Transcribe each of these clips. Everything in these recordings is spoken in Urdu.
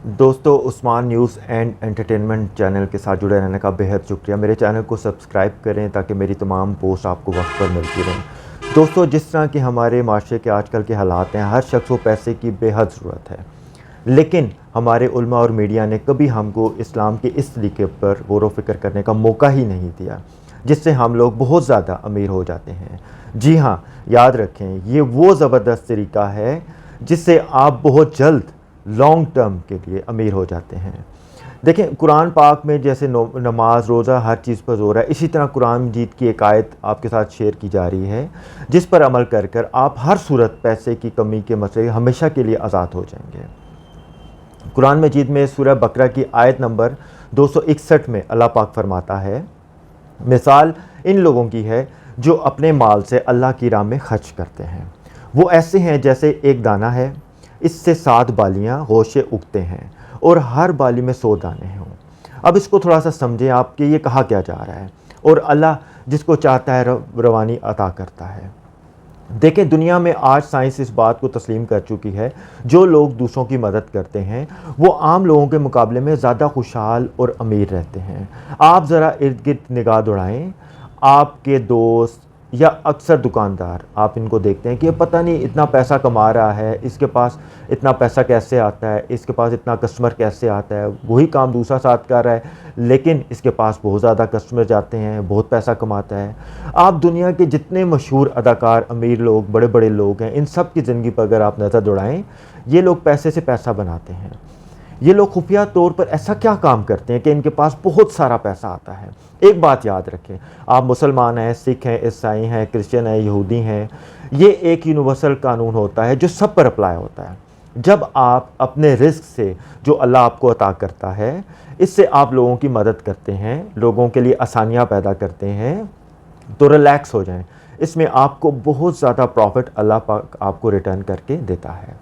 دوستو عثمان نیوز اینڈ انٹرٹینمنٹ چینل کے ساتھ جڑے رہنے کا بہت شکریہ. میرے چینل کو سبسکرائب کریں تاکہ میری تمام پوسٹ آپ کو وقت پر ملتی رہیں. دوستو جس طرح کہ ہمارے معاشرے کے آج کل کے حالات ہیں، ہر شخص کو پیسے کی بے حد ضرورت ہے، لیکن ہمارے علماء اور میڈیا نے کبھی ہم کو اسلام کے اس طریقے پر غور و فکر کرنے کا موقع ہی نہیں دیا جس سے ہم لوگ بہت زیادہ امیر ہو جاتے ہیں. جی ہاں، یاد رکھیں یہ وہ زبردست طریقہ ہے جس سے آپ بہت جلد لانگ ٹرم کے لیے امیر ہو جاتے ہیں. دیکھیں قرآن پاک میں جیسے نماز روزہ ہر چیز پر زور ہے، اسی طرح قرآن مجید کی ایک آیت آپ کے ساتھ شیئر کی جا رہی ہے جس پر عمل کر کر آپ ہر صورت پیسے کی کمی کے مسئلے ہمیشہ کے لیے آزاد ہو جائیں گے. قرآن مجید میں سورہ بقرہ کی آیت نمبر 261 میں اللہ پاک فرماتا ہے، مثال ان لوگوں کی ہے جو اپنے مال سے اللہ کی راہ میں خرچ کرتے ہیں. وہ ایسے ہیں جیسے ایک دانہ ہے، اس سے 7 بالیاں ہوشے اگتے ہیں اور ہر بالی میں 100 دانے ہوں. اب اس کو تھوڑا سا سمجھیں آپ کہ یہ کہا کیا جا رہا ہے. اور اللہ جس کو چاہتا ہے روانی عطا کرتا ہے. دیکھیں دنیا میں آج سائنس اس بات کو تسلیم کر چکی ہے، جو لوگ دوسروں کی مدد کرتے ہیں وہ عام لوگوں کے مقابلے میں زیادہ خوشحال اور امیر رہتے ہیں. آپ ذرا ارد گرد نگاہ دوڑائیں، آپ کے دوست یا اکثر دکاندار آپ ان کو دیکھتے ہیں کہ پتہ نہیں اتنا پیسہ کما رہا ہے، اس کے پاس اتنا پیسہ کیسے آتا ہے، اس کے پاس اتنا کسٹمر کیسے آتا ہے. وہی کام دوسرا ساتھ کر رہا ہے لیکن اس کے پاس بہت زیادہ کسٹمر جاتے ہیں، بہت پیسہ کماتا ہے. آپ دنیا کے جتنے مشہور اداکار، امیر لوگ، بڑے بڑے لوگ ہیں، ان سب کی زندگی پر اگر آپ نظر دوڑائیں، یہ لوگ پیسے سے پیسہ بناتے ہیں. یہ لوگ خفیہ طور پر ایسا کیا کام کرتے ہیں کہ ان کے پاس بہت سارا پیسہ آتا ہے. ایک بات یاد رکھیں، آپ مسلمان ہیں، سکھ ہیں، عیسائی ہیں، کرسچن ہیں، یہودی ہیں، یہ ایک یونیورسل قانون ہوتا ہے جو سب پر اپلائی ہوتا ہے. جب آپ اپنے رزق سے جو اللہ آپ کو عطا کرتا ہے اس سے آپ لوگوں کی مدد کرتے ہیں، لوگوں کے لیے آسانیاں پیدا کرتے ہیں، تو ریلیکس ہو جائیں. اس میں آپ کو بہت زیادہ پروفٹ اللہ پاک آپ کو ریٹرن کر کے دیتا ہے.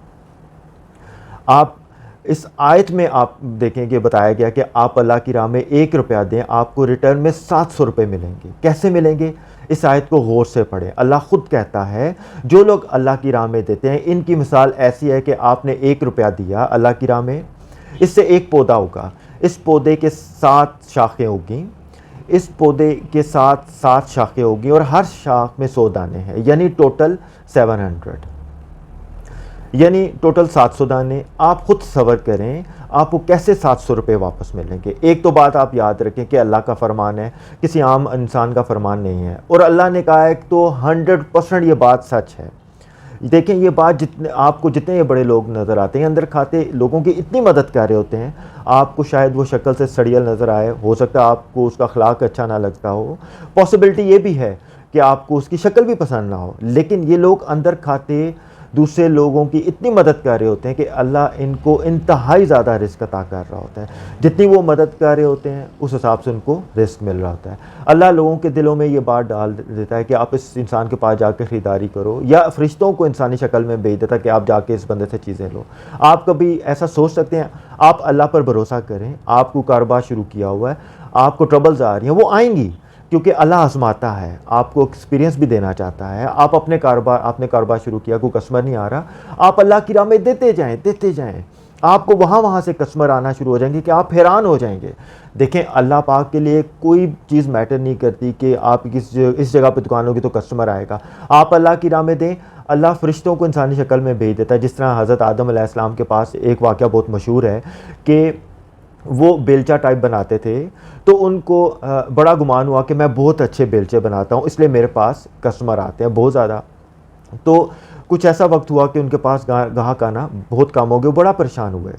آپ اس آیت میں آپ دیکھیں کہ بتایا گیا کہ آپ اللہ کی راہ میں 1 روپیہ دیں، آپ کو ریٹرن میں 700 روپے ملیں گے. کیسے ملیں گے؟ اس آیت کو غور سے پڑھیں. اللہ خود کہتا ہے جو لوگ اللہ کی راہ میں دیتے ہیں ان کی مثال ایسی ہے کہ آپ نے 1 روپیہ دیا اللہ کی راہ میں، اس سے ایک پودا ہوگا، اس پودے کے 7 شاخیں ہوگی، اس پودے کے ساتھ 7 شاخیں ہوگی اور ہر شاخ میں 100 دانے ہیں، یعنی ٹوٹل 700، یعنی ٹوٹل 700 دانے. آپ خود صبر کریں آپ کو کیسے 700 روپے واپس ملیں گے. ایک تو بات آپ یاد رکھیں کہ اللہ کا فرمان ہے، کسی عام انسان کا فرمان نہیں ہے، اور اللہ نے کہا ہے تو 100% یہ بات سچ ہے. دیکھیں یہ بات آپ کو جتنے یہ بڑے لوگ نظر آتے ہیں اندر کھاتے لوگوں کی اتنی مدد کر رہے ہوتے ہیں، آپ کو شاید وہ شکل سے سڑیل نظر آئے، ہو سکتا ہے آپ کو اس کا اخلاق اچھا نہ لگتا ہو، پاسبلٹی یہ بھی ہے کہ آپ کو اس کی شکل بھی پسند نہ ہو، لیکن یہ لوگ اندر کھاتے دوسرے لوگوں کی اتنی مدد کر رہے ہوتے ہیں کہ اللہ ان کو انتہائی زیادہ رزق عطا کر رہا ہوتا ہے. جتنی وہ مدد کر رہے ہوتے ہیں اس حساب سے ان کو رزق مل رہا ہوتا ہے. اللہ لوگوں کے دلوں میں یہ بات ڈال دیتا ہے کہ آپ اس انسان کے پاس جا کے خریداری کرو، یا فرشتوں کو انسانی شکل میں بھیج دیتا ہے کہ آپ جا کے اس بندے سے چیزیں لو. آپ کبھی ایسا سوچ سکتے ہیں؟ آپ اللہ پر بھروسہ کریں، آپ کو کاروبار شروع کیا ہوا ہے، آپ کو ٹربلز آ رہی ہیں، وہ آئیں گی کیونکہ اللہ آزماتا ہے، آپ کو ایکسپیرینس بھی دینا چاہتا ہے. آپ نے کاروبار شروع کیا، کوئی کسٹمر نہیں آ رہا، آپ اللہ کی راہ میں دیتے جائیں، آپ کو وہاں سے کسٹمر آنا شروع ہو جائیں گے کہ آپ حیران ہو جائیں گے. دیکھیں اللہ پاک کے لیے کوئی چیز میٹر نہیں کرتی کہ آپ اس جگہ پہ دکان ہوگی تو کسٹمر آئے گا. آپ اللہ کی راہ میں دیں، اللہ فرشتوں کو انسانی شکل میں بھیج دیتا ہے. جس طرح حضرت آدم علیہ السلام کے پاس ایک واقعہ بہت مشہور ہے کہ وہ بیلچہ ٹائپ بناتے تھے، تو ان کو بڑا گمان ہوا کہ میں بہت اچھے بیلچے بناتا ہوں اس لیے میرے پاس کسٹمر آتے ہیں بہت زیادہ. تو کچھ ایسا وقت ہوا کہ ان کے پاس گاہک آنا بہت کم ہو گئے، بڑا پریشان ہوئے،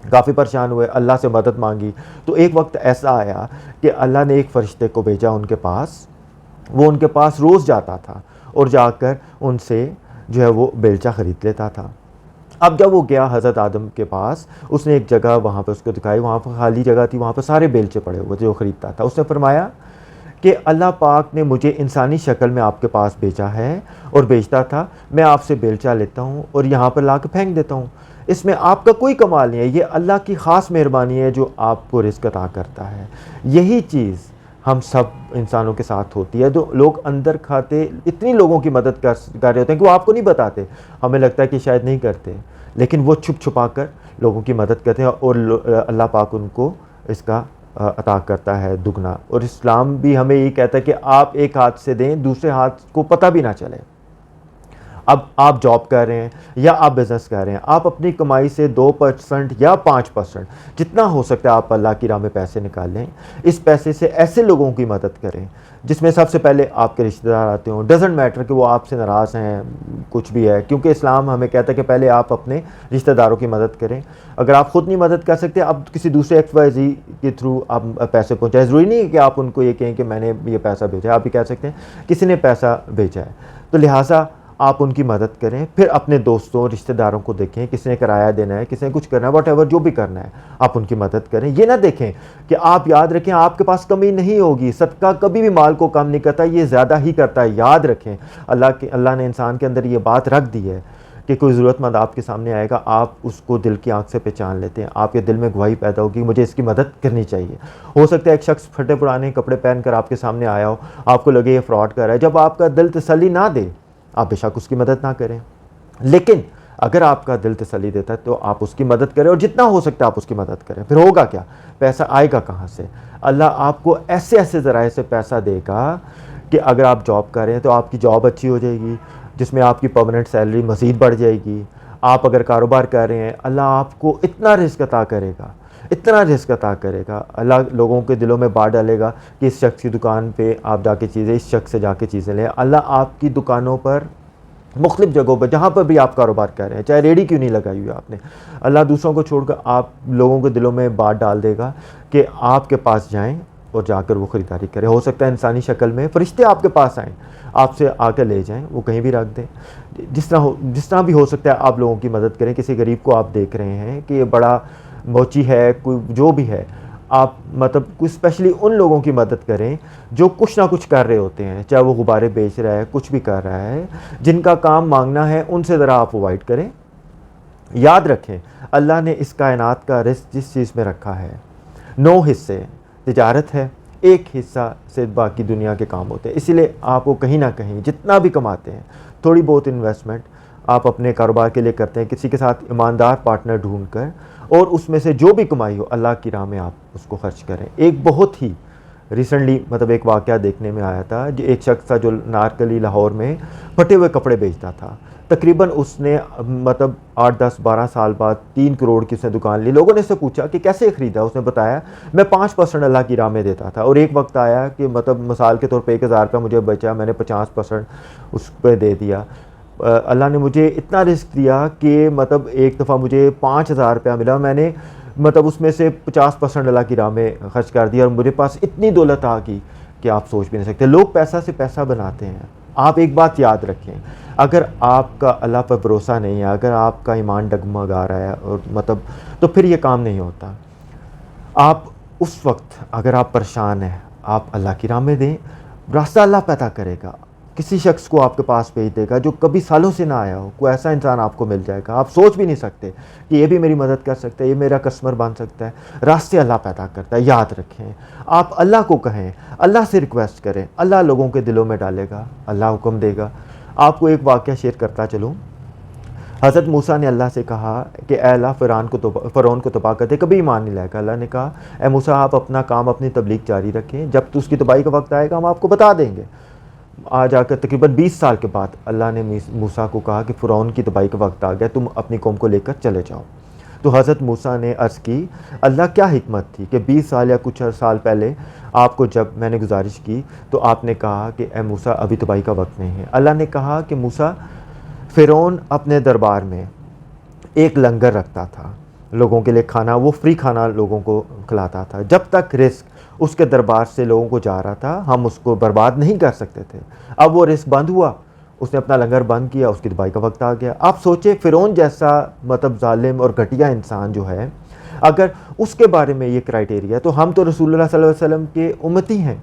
کافی پریشان ہوئے، اللہ سے مدد مانگی. تو ایک وقت ایسا آیا کہ اللہ نے ایک فرشتے کو بھیجا ان کے پاس. وہ ان کے پاس روز جاتا تھا اور جا کر ان سے جو ہے وہ بیلچہ خرید لیتا تھا. اب جب وہ گیا حضرت آدم کے پاس، اس نے ایک جگہ وہاں پہ اس کو دکھائی، وہاں پہ خالی جگہ تھی، وہاں پہ سارے بیلچے پڑے ہوئے تھے جو خریدتا تھا. اس نے فرمایا کہ اللہ پاک نے مجھے انسانی شکل میں آپ کے پاس بھیجا ہے اور بھیجتا تھا، میں آپ سے بیلچہ لیتا ہوں اور یہاں پر لا کے پھینک دیتا ہوں. اس میں آپ کا کوئی کمال نہیں ہے، یہ اللہ کی خاص مہربانی ہے جو آپ کو رزق عطا کرتا ہے. یہی چیز ہم سب انسانوں کے ساتھ ہوتی ہے. جو لوگ اندر کھاتے اتنی لوگوں کی مدد کر رہے ہوتے ہیں کہ وہ آپ کو نہیں بتاتے، ہمیں لگتا ہے کہ شاید نہیں کرتے، لیکن وہ چھپ چھپا کر لوگوں کی مدد کرتے ہیں اور اللہ پاک ان کو اس کا عطا کرتا ہے دگنا. اور اسلام بھی ہمیں یہ کہتا ہے کہ آپ ایک ہاتھ سے دیں دوسرے ہاتھ کو پتہ بھی نہ چلے. اب آپ جاب کر رہے ہیں یا آپ بزنس کر رہے ہیں, آپ اپنی کمائی سے 2% یا 5% جتنا ہو سکتا ہے آپ اللہ کی راہ میں پیسے نکال لیں. اس پیسے سے ایسے لوگوں کی مدد کریں جس میں سب سے پہلے آپ کے رشتہ دار آتے ہوں. ڈزنٹ میٹر کہ وہ آپ سے ناراض ہیں کچھ بھی ہے, کیونکہ اسلام ہمیں کہتا ہے کہ پہلے آپ اپنے رشتہ داروں کی مدد کریں. اگر آپ خود نہیں مدد کر سکتے, اب کسی دوسرے XYZ کے تھرو آپ پیسے پہنچائیں. ضروری نہیں ہے کہ آپ ان کو یہ کہیں کہ میں نے یہ پیسہ بھیجا ہے, آپ بھی کہہ سکتے ہیں کسی نے پیسہ بھیجا ہے. تو لہٰذا آپ ان کی مدد کریں. پھر اپنے دوستوں رشتہ داروں کو دیکھیں, کسی نے کرایہ دینا ہے, کسی نے کچھ کرنا ہے, واٹ ایور جو بھی کرنا ہے آپ ان کی مدد کریں. یہ نہ دیکھیں کہ آپ یاد رکھیں آپ کے پاس کمی نہیں ہوگی. صدقہ کبھی بھی مال کو کم نہیں کرتا, یہ زیادہ ہی کرتا ہے. یاد رکھیں اللہ نے انسان کے اندر یہ بات رکھ دی ہے کہ کوئی ضرورت مند آپ کے سامنے آئے گا, آپ اس کو دل کی آنکھ سے پہچان لیتے ہیں. آپ کے دل میں گواہی پیدا ہوگی مجھے اس کی مدد کرنی چاہیے. ہو سکتا ہے ایک شخص پھٹے پرانے کپڑے پہن کر آپ کے سامنے آیا ہو, آپ کو لگے یہ فراڈ کر رہا ہے. جب آپ کا دل تسلی نہ دے آپ بے شک اس کی مدد نہ کریں, لیکن اگر آپ کا دل تسلی دیتا ہے تو آپ اس کی مدد کریں, اور جتنا ہو سکتا ہے آپ اس کی مدد کریں. پھر ہوگا کیا, پیسہ آئے گا کہاں سے؟ اللہ آپ کو ایسے ایسے ذرائع سے پیسہ دے گا کہ اگر آپ جاب کر رہے ہیں تو آپ کی جاب اچھی ہو جائے گی, جس میں آپ کی پرماننٹ سیلری مزید بڑھ جائے گی. آپ اگر کاروبار کر رہے ہیں اللہ آپ کو اتنا رزق عطا کرے گا, اتنا رزق عطا کرے گا. اللہ لوگوں کے دلوں میں بات ڈالے گا کہ اس شخص کی دکان پہ آپ جا کے چیزیں, اس شخص سے جا کے چیزیں لیں. اللہ آپ کی دکانوں پر مختلف جگہوں پر جہاں پر بھی آپ کاروبار کر رہے ہیں, چاہے ریڑھی کیوں نہیں لگائی ہوئی آپ نے, اللہ دوسروں کو چھوڑ کر آپ لوگوں کے دلوں میں بات ڈال دے گا کہ آپ کے پاس جائیں اور جا کر وہ خریداری کریں. ہو سکتا ہے انسانی شکل میں فرشتے آپ کے پاس آئیں, آپ سے آ کے لے جائیں, وہ کہیں بھی رکھ دیں. جس طرح بھی ہو سکتا ہے آپ لوگوں کی مدد کریں. کسی غریب کو آپ دیکھ رہے ہیں کہ یہ بڑا موچی ہے, کوئی جو بھی ہے, آپ مطلب کوئی اسپیشلی ان لوگوں کی مدد کریں جو کچھ نہ کچھ کر رہے ہوتے ہیں, چاہے وہ غبارے بیچ رہا ہے, کچھ بھی کر رہا ہے, جن کا کام مانگنا ہے ان سے ذرا آپ اوائڈ کریں. یاد رکھیں اللہ نے اس کائنات کا رزق جس چیز میں رکھا ہے 9 حصے تجارت ہے, 1 حصہ سے باقی دنیا کے کام ہوتے ہیں. اسی لیے آپ کو کہیں نہ کہیں جتنا بھی کماتے ہیں تھوڑی بہت انویسٹمنٹ آپ اپنے کاروبار کے لیے کرتے ہیں, کسی کے ساتھ ایماندار پارٹنر ڈھونڈ کر, اور اس میں سے جو بھی کمائی ہو اللہ کی راہ میں آپ اس کو خرچ کریں. ایک بہت ہی ریسنٹلی مطلب ایک واقعہ دیکھنے میں آیا تھا, جو ایک شخص تھا جو نارکلی لاہور میں پھٹے ہوئے کپڑے بیچتا تھا. تقریباً اس نے مطلب 8 10 12 سال بعد 3 کروڑ کی اس نے دکان لی. لوگوں نے اس سے پوچھا کہ کیسے خریدا, اس نے بتایا میں 5% اللہ کی راہ میں دیتا تھا, اور ایک وقت آیا کہ مطلب مثال کے طور پہ 1000 روپیہ مجھے بچا, میں نے 50% اس پہ دے دیا. اللہ نے مجھے اتنا رزق دیا کہ مطلب ایک دفعہ مجھے 5000 روپیہ ملا, میں نے مطلب اس میں سے 50% اللہ کی راہ میں خرچ کر دیا, اور میرے پاس اتنی دولت آ گئی کہ آپ سوچ بھی نہیں سکتے. لوگ پیسہ سے پیسہ بناتے ہیں. آپ ایک بات یاد رکھیں, اگر آپ کا اللہ پر بھروسہ نہیں ہے, اگر آپ کا ایمان ڈگمگا رہا ہے اور مطلب, تو پھر یہ کام نہیں ہوتا. آپ اس وقت اگر آپ پریشان ہیں آپ اللہ کی راہ میں دیں, راستہ اللہ پیدا کرے گا. کسی شخص کو آپ کے پاس بھیج دے گا جو کبھی سالوں سے نہ آیا ہو, کوئی ایسا انسان آپ کو مل جائے گا, آپ سوچ بھی نہیں سکتے کہ یہ بھی میری مدد کر سکتا ہے, یہ میرا کسٹمر بن سکتا ہے. راستے اللہ پیدا کرتا ہے. یاد رکھیں آپ اللہ کو کہیں, اللہ سے ریکویسٹ کریں, اللہ لوگوں کے دلوں میں ڈالے گا, اللہ حکم دے گا. آپ کو ایک واقعہ شیئر کرتا چلوں. حضرت موسیٰ نے اللہ سے کہا کہ اے اللہ فرعون کو تباہ کر دے, کبھی ایمان نہیں لائے گا. اللہ نے کہا اے موسیٰ آپ اپنا کام اپنی تبلیغ جاری رکھیں, جب تو اس کی تباہی کا وقت آئے گا ہم آپ کو بتا دیں گے. آ جا کر تقریباً 20 سال کے بعد اللہ نے موسیٰ کو کہا کہ فرعون کی تباہی کا وقت آ گیا, تم اپنی قوم کو لے کر چلے جاؤ. تو حضرت موسیٰ نے عرض کی اللہ کیا حکمت تھی کہ 20 سال یا کچھ سال پہلے آپ کو جب میں نے گزارش کی تو آپ نے کہا کہ اے موسیٰ ابھی تباہی کا وقت نہیں ہے. اللہ نے کہا کہ موسیٰ فرعون اپنے دربار میں ایک لنگر رکھتا تھا, لوگوں کے لیے کھانا, وہ فری کھانا لوگوں کو کھلاتا تھا. جب تک رزق اس کے دربار سے لوگوں کو جا رہا تھا ہم اس کو برباد نہیں کر سکتے تھے. اب وہ رزق بند ہوا, اس نے اپنا لنگر بند کیا, اس کی تباہی کا وقت آ گیا. آپ سوچیں فرعون جیسا مطلب ظالم اور گھٹیا انسان جو ہے, اگر اس کے بارے میں یہ کرائٹیریا, تو ہم تو رسول اللہ صلی اللہ علیہ وسلم کے امتی ہیں,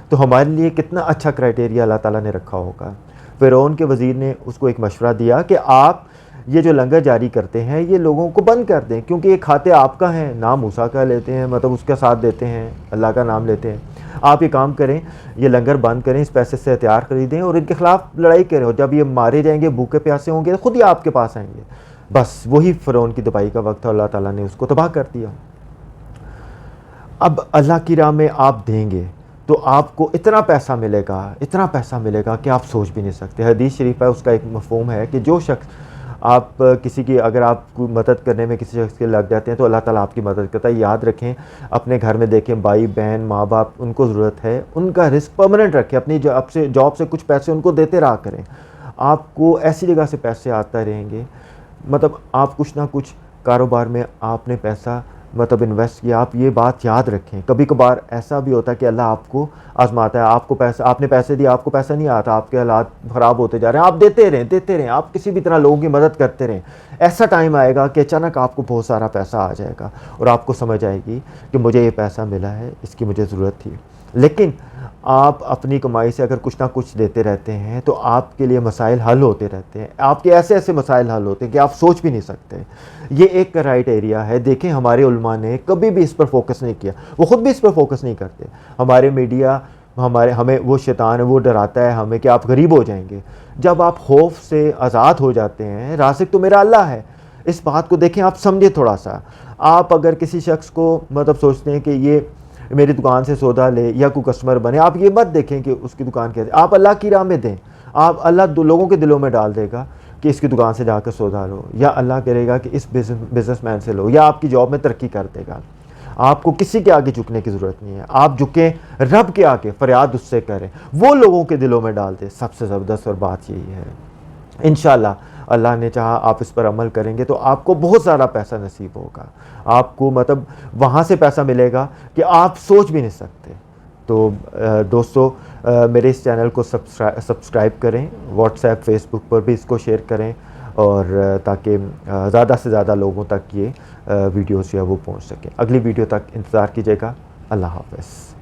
تو ہمارے لیے کتنا اچھا کرائٹیریا اللہ تعالیٰ نے رکھا ہوگا. فرعون کے وزیر نے اس کو ایک مشورہ دیا کہ آپ یہ جو لنگر جاری کرتے ہیں یہ لوگوں کو بند کر دیں, کیونکہ یہ کھاتے آپ کا ہیں, نام موسیٰ کا لیتے ہیں, مطلب اس کا ساتھ دیتے ہیں, اللہ کا نام لیتے ہیں. آپ یہ کام کریں, یہ لنگر بند کریں, اس پیسے سے ہتھیار خریدیں اور ان کے خلاف لڑائی کریں, اور جب یہ مارے جائیں گے, بھوکے پیاسے ہوں گے, خود ہی آپ کے پاس آئیں گے. بس وہی فرعون کی تباہی کا وقت تھا، اللہ تعالیٰ نے اس کو تباہ کر دیا۔ اب اللہ کی راہ میں آپ دیں گے تو آپ کو اتنا پیسہ ملے گا، اتنا پیسہ ملے گا کہ آپ سوچ بھی نہیں سکتے۔ حدیث شریف ہے، اس کا ایک مفہوم ہے کہ جو شخص آپ کسی کی، اگر آپ کو مدد کرنے میں کسی شخص کے لگ جاتے ہیں تو اللہ تعالیٰ آپ کی مدد کرتا ہے۔ یاد رکھیں، اپنے گھر میں دیکھیں بھائی بہن ماں باپ، ان کو ضرورت ہے، ان کا رزق پرماننٹ رکھیں، اپنی جاب سے کچھ پیسے ان کو دیتے رہا کریں۔ آپ کو ایسی جگہ سے پیسے آتا رہیں گے، مطلب آپ کچھ نہ کچھ کاروبار میں آپ نے پیسہ انویسٹ کیا۔ آپ یہ بات یاد رکھیں، کبھی کبھار ایسا بھی ہوتا ہے کہ اللہ آپ کو آزماتا ہے، آپ کو پیسہ، آپ نے پیسے دیا، آپ کو پیسہ نہیں آتا، آپ کے حالات خراب ہوتے جا رہے ہیں، آپ دیتے رہیں، آپ کسی بھی طرح لوگوں کی مدد کرتے رہیں۔ ایسا ٹائم آئے گا کہ اچانک آپ کو بہت سارا پیسہ آ جائے گا اور آپ کو سمجھ آئے گی کہ مجھے یہ پیسہ ملا ہے، اس کی مجھے ضرورت تھی۔ لیکن آپ اپنی کمائی سے اگر کچھ نہ کچھ دیتے رہتے ہیں تو آپ کے لیے مسائل حل ہوتے رہتے ہیں، آپ کے ایسے ایسے مسائل حل ہوتے ہیں کہ آپ سوچ بھی نہیں سکتے۔ یہ ایک کرائٹیریا ہے، دیکھیں ہمارے علماء نے کبھی بھی اس پر فوکس نہیں کیا، وہ خود بھی اس پر فوکس نہیں کرتے۔ ہمارے میڈیا ہمیں وہ شیطان ہے، وہ ڈراتا ہے ہمیں کہ آپ غریب ہو جائیں گے۔ جب آپ خوف سے آزاد ہو جاتے ہیں، رازق تو میرا اللہ ہے، اس بات کو دیکھیں، آپ سمجھیں تھوڑا سا۔ آپ اگر کسی شخص کو سوچتے ہیں کہ یہ میری دکان سے سودا لے یا کوئی کسٹمر بنے، آپ یہ مت دیکھیں کہ اس کی دکان کیسے، آپ اللہ کی راہ میں دیں، آپ اللہ لوگوں کے دلوں میں ڈال دے گا کہ اس کی دکان سے جا کر سودا لو، یا اللہ کرے گا کہ اس بزنس مین سے لو، یا آپ کی جاب میں ترقی کر دے گا۔ آپ کو کسی کے آگے جھکنے کی ضرورت نہیں ہے، آپ جھکیں رب کے آگے، فریاد اس سے کریں، وہ لوگوں کے دلوں میں ڈال دے۔ سب سے زبردست اور بات یہی ہے، انشاءاللہ اللہ نے چاہا آپ اس پر عمل کریں گے تو آپ کو بہت سارا پیسہ نصیب ہوگا، آپ کو وہاں سے پیسہ ملے گا کہ آپ سوچ بھی نہیں سکتے۔ تو دوستو، میرے اس چینل کو سبسکرائب کریں، واٹس ایپ فیس بک پر بھی اس کو شیئر کریں، اور تاکہ زیادہ سے زیادہ لوگوں تک یہ ویڈیوز جو ہے وہ پہنچ سکیں۔ اگلی ویڈیو تک انتظار کیجیے گا۔ اللہ حافظ۔